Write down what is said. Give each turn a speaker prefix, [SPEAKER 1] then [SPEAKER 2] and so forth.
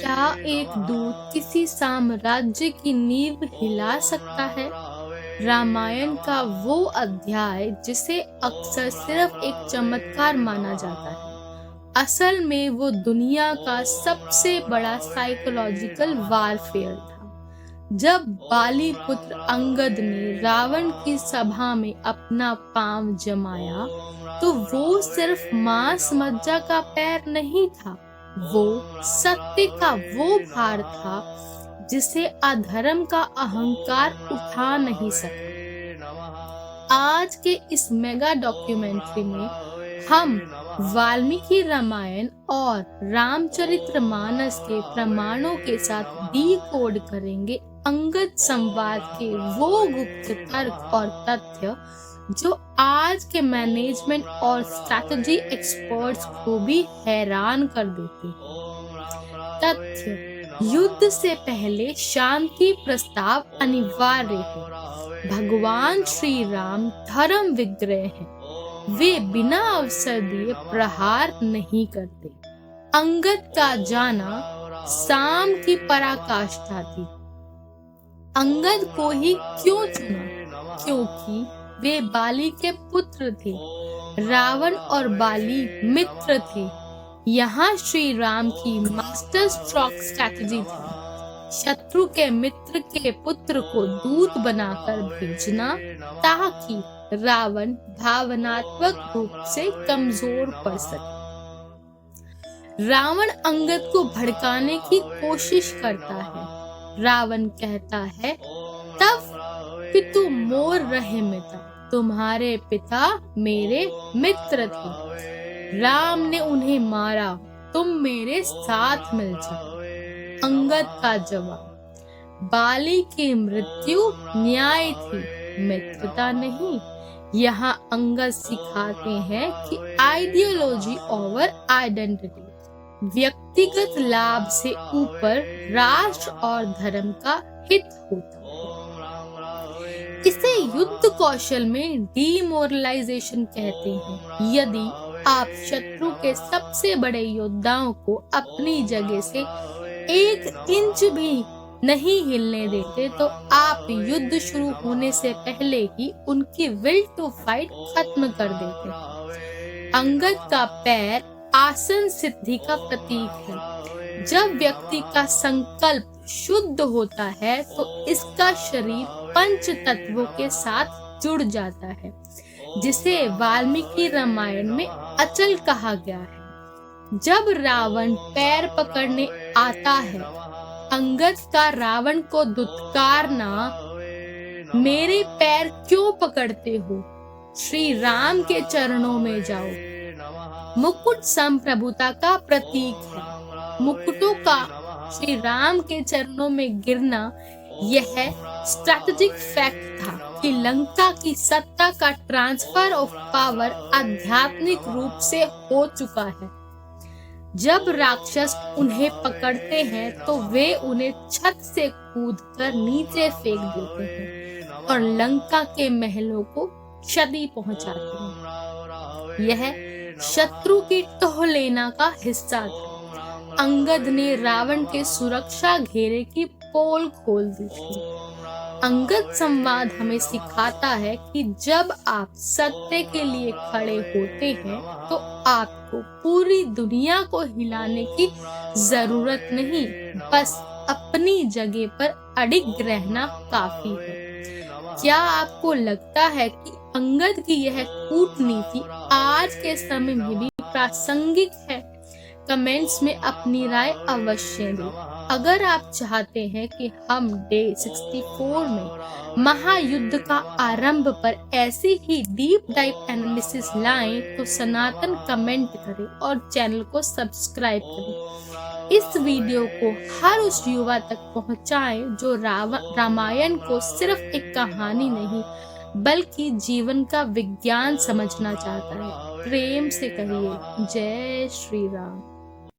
[SPEAKER 1] क्या एक दूत किसी साम्राज्य की नींव हिला सकता है? रामायण का वो अध्याय जिसे अक्सर सिर्फ एक चमत्कार माना जाता है, असल में वो दुनिया का सबसे बड़ा साइकोलॉजिकल वारफेयर था। जब बाली पुत्र अंगद ने रावण की सभा में अपना पांव जमाया, तो वो सिर्फ मांस मज्जा का पैर नहीं था, वो सत्य का वो भार था जिसे अधर्म का अहंकार उठा नहीं सका। आज के इस मेगा डॉक्यूमेंट्री में हम वाल्मीकि रामायण और रामचरितमानस के प्रमाणों के साथ डिकोड करेंगे अंगद संवाद के वो गुप्त तर्क और तथ्य जो आज के मैनेजमेंट और स्ट्रैटेजी एक्सपर्ट्स को भी हैरान कर देते हैं। तथ्य: युद्ध से पहले शांति प्रस्ताव अनिवार्य है। भगवान श्री राम धर्म विग्रह हैं। वे बिना अवसर दिए प्रहार नहीं करते। अंगद का जाना साम की पराकाष्ठा थी। अंगद को ही क्यों चुना? क्योंकि वे बाली के पुत्र थे। रावण और बाली मित्र थे। यहाँ श्री राम की मास्टर स्ट्रोक स्ट्रैटेजी थी, शत्रु के मित्र के पुत्र को दूत बनाकर भेजना ताकि रावण भावनात्मक रूप से कमजोर पड़ सके। रावण अंगद को भड़काने की कोशिश करता है। रावण कहता है, तब पितु मोर रहे मिता, तुम्हारे पिता मेरे मित्र थे। राम ने उन्हें मारा, तुम मेरे साथ मिल जाओ। अंगद का जवाब: बाली की मृत्यु न्याय थी, मित्रता नहीं। यहाँ अंगद सिखाते हैं कि आइडियोलॉजी ओवर आइडेंटिटी, व्यक्तिगत लाभ से ऊपर राष्ट्र और धर्म का हित होता है। इसे युद्ध कौशल में डीमोरलाइजेशन कहते हैं। यदि आप शत्रु के सबसे बड़े योद्धाओं को अपनी जगह से 1 इंच भी नहीं हिलने देते, तो आप युद्ध शुरू होने से पहले ही उनकी विल टू फाइट खत्म कर देते। अंगद का पैर आसन सिद्धि का प्रतीक है। जब व्यक्ति का संकल्प शुद्ध होता है, तो इसका शरीर पंच तत्वों के साथ जुड़ जाता है, जिसे वाल्मीकि रामायण में अचल कहा गया है। जब रावण पैर पकड़ने आता है, अंगद का रावण को दुत्कारना, मेरे पैर क्यों पकड़ते हो, श्री राम के चरणों में जाओ। मुकुट संप्रभुता का प्रतीक है। मुकुटों का श्री राम के चरणों में गिरना यह स्ट्रैटेजिक फैक्ट था कि लंका की सत्ता का ट्रांसफर ऑफ पावर आध्यात्मिक रूप से हो चुका है। जब राक्षस उन्हें पकड़ते हैं, तो वे उन्हें छत से कूदकर नीचे फेंक देते हैं और लंका के महलों को क्षति पहुंचाते हैं। यह शत्रु की टोहलेना का हिस्सा था। अंगद ने रावण के सुरक्षा घेरे की पोल खोल दी थी। अंगद संवाद हमें सिखाता है कि जब आप सत्य के लिए खड़े होते हैं, तो आपको पूरी दुनिया को हिलाने की जरूरत नहीं, बस अपनी जगह पर अडिग रहना काफी है। क्या आपको लगता है कि अंगद की यह कूटनीति आज के समय में भी प्रासंगिक है? कमेंट्स में अपनी राय अवश्य दें। अगर आप चाहते हैं कि हम डे 64 में महायुद्ध का आरंभ पर ऐसी ही डीप डाइव एनालिसिस लाएं, तो सनातन कमेंट करें और चैनल को सब्सक्राइब करें। इस वीडियो को हर उस युवा तक पहुंचाएं जो रामायण को सिर्फ एक कहानी नहीं, बल्कि जीवन का विज्ञान समझना चाहता है। प्रेम से कहिए, जय श्री राम।